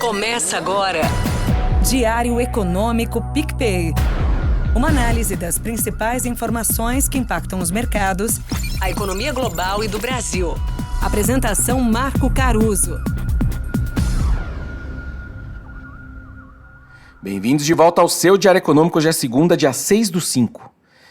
Começa agora. Diário Econômico PicPay. Uma análise das principais informações que impactam os mercados, A economia global e do Brasil. Apresentação Marco Caruso. Bem-vindos de volta ao seu Diário Econômico. Hoje é segunda, dia 6/5.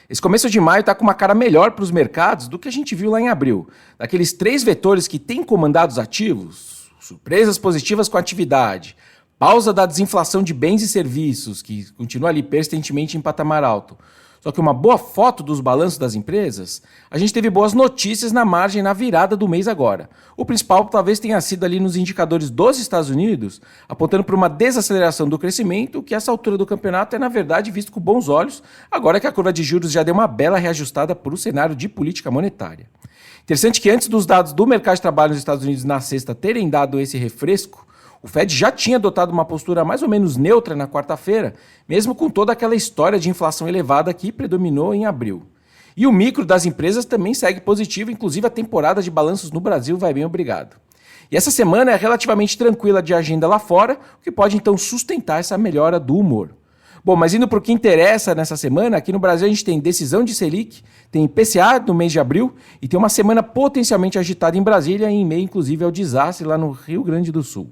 Esse começo de maio está com uma cara melhor para os mercados do que a gente viu lá em abril. Daqueles 3 vetores que têm comandado os ativos, surpresas positivas com a atividade, pausa da desinflação de bens e serviços, que continua ali persistentemente em patamar alto. Só que uma boa foto dos balanços das empresas, a gente teve boas notícias na margem na virada do mês agora. O principal talvez tenha sido ali nos indicadores dos Estados Unidos, apontando para uma desaceleração do crescimento, que essa altura do campeonato é na verdade visto com bons olhos, agora que a curva de juros já deu uma bela reajustada para o cenário de política monetária. Interessante que antes dos dados do mercado de trabalho nos Estados Unidos na sexta terem dado esse refresco, o Fed já tinha adotado uma postura mais ou menos neutra na quarta-feira, mesmo com toda aquela história de inflação elevada que predominou em abril. E o micro das empresas também segue positivo, inclusive a temporada de balanços no Brasil vai bem, obrigado. E essa semana é relativamente tranquila de agenda lá fora, o que pode então sustentar essa melhora do humor. Bom, mas indo para o que interessa nessa semana, aqui no Brasil a gente tem decisão de Selic, tem IPCA no mês de abril e tem uma semana potencialmente agitada em Brasília, em meio inclusive ao desastre lá no Rio Grande do Sul.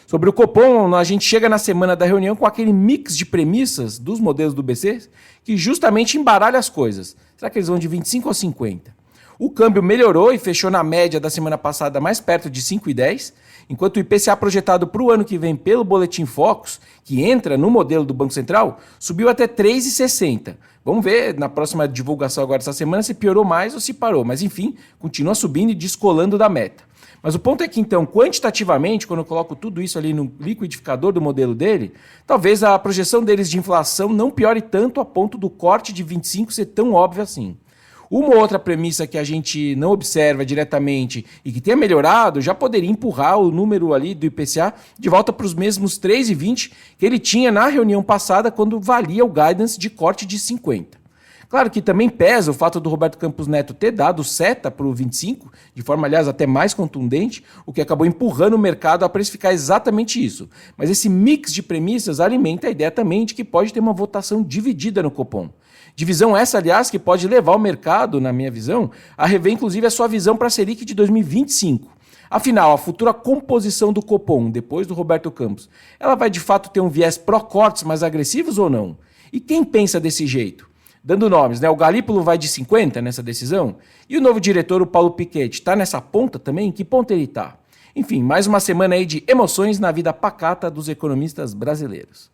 Sobre o Copom, a gente chega na semana da reunião com aquele mix de premissas dos modelos do BC que justamente embaralha as coisas. Será que eles vão de 25 a 50? O câmbio melhorou e fechou na média da semana passada mais perto de 5,10, enquanto o IPCA projetado para o ano que vem pelo Boletim Focus, que entra no modelo do Banco Central, subiu até 3,60. Vamos ver na próxima divulgação agora essa semana se piorou mais ou se parou, mas enfim, continua subindo e descolando da meta. Mas o ponto é que, então, quantitativamente, quando eu coloco tudo isso ali no liquidificador do modelo dele, talvez a projeção deles de inflação não piore tanto a ponto do corte de 25 ser tão óbvio assim. Uma ou outra premissa que a gente não observa diretamente e que tenha melhorado já poderia empurrar o número ali do IPCA de volta para os mesmos 3,20 que ele tinha na reunião passada quando valia o guidance de corte de 50. Claro que também pesa o fato do Roberto Campos Neto ter dado seta para o 25, de forma, aliás, até mais contundente, o que acabou empurrando o mercado a precificar exatamente isso. Mas esse mix de premissas alimenta a ideia também de que pode ter uma votação dividida no Copom. Divisão essa, aliás, que pode levar o mercado, na minha visão, a rever inclusive a sua visão para a Selic de 2025. Afinal, a futura composição do Copom, depois do Roberto Campos, ela vai de fato ter um viés pró-cortes mais agressivos ou não? E quem pensa desse jeito? Dando nomes, né? O Galípolo vai de 50 nessa decisão? E o novo diretor, o Paulo Piketty, está nessa ponta também? Em que ponto ele está? Enfim, mais uma semana aí de emoções na vida pacata dos economistas brasileiros.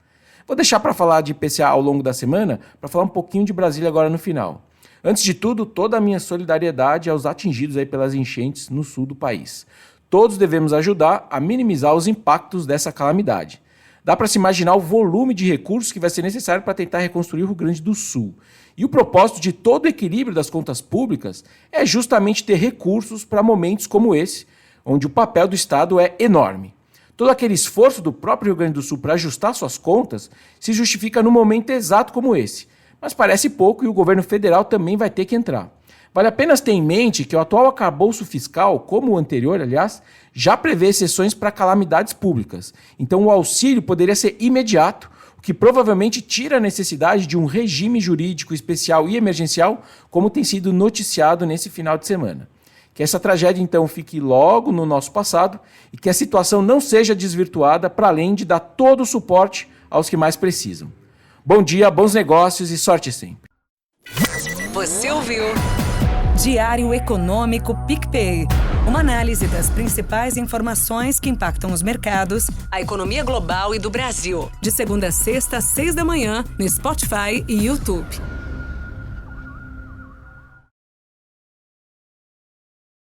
Vou deixar para falar de IPCA ao longo da semana, para falar um pouquinho de Brasília agora no final. Antes de tudo, toda a minha solidariedade aos atingidos aí pelas enchentes no sul do país. Todos devemos ajudar a minimizar os impactos dessa calamidade. Dá para se imaginar o volume de recursos que vai ser necessário para tentar reconstruir o Rio Grande do Sul. E o propósito de todo o equilíbrio das contas públicas é justamente ter recursos para momentos como esse, onde o papel do Estado é enorme. Todo aquele esforço do próprio Rio Grande do Sul para ajustar suas contas se justifica num momento exato como esse. Mas parece pouco e o governo federal também vai ter que entrar. Vale apenas ter em mente que o atual arcabouço fiscal, como o anterior, aliás, já prevê exceções para calamidades públicas. Então o auxílio poderia ser imediato, o que provavelmente tira a necessidade de um regime jurídico especial e emergencial, como tem sido noticiado nesse final de semana. Que essa tragédia, então, fique logo no nosso passado e que a situação não seja desvirtuada para além de dar todo o suporte aos que mais precisam. Bom dia, bons negócios e sorte sempre. Você ouviu? Diário Econômico PicPay. Uma análise das principais informações que impactam os mercados, A economia global e do Brasil. de segunda a sexta, às 6 da manhã, no Spotify e YouTube.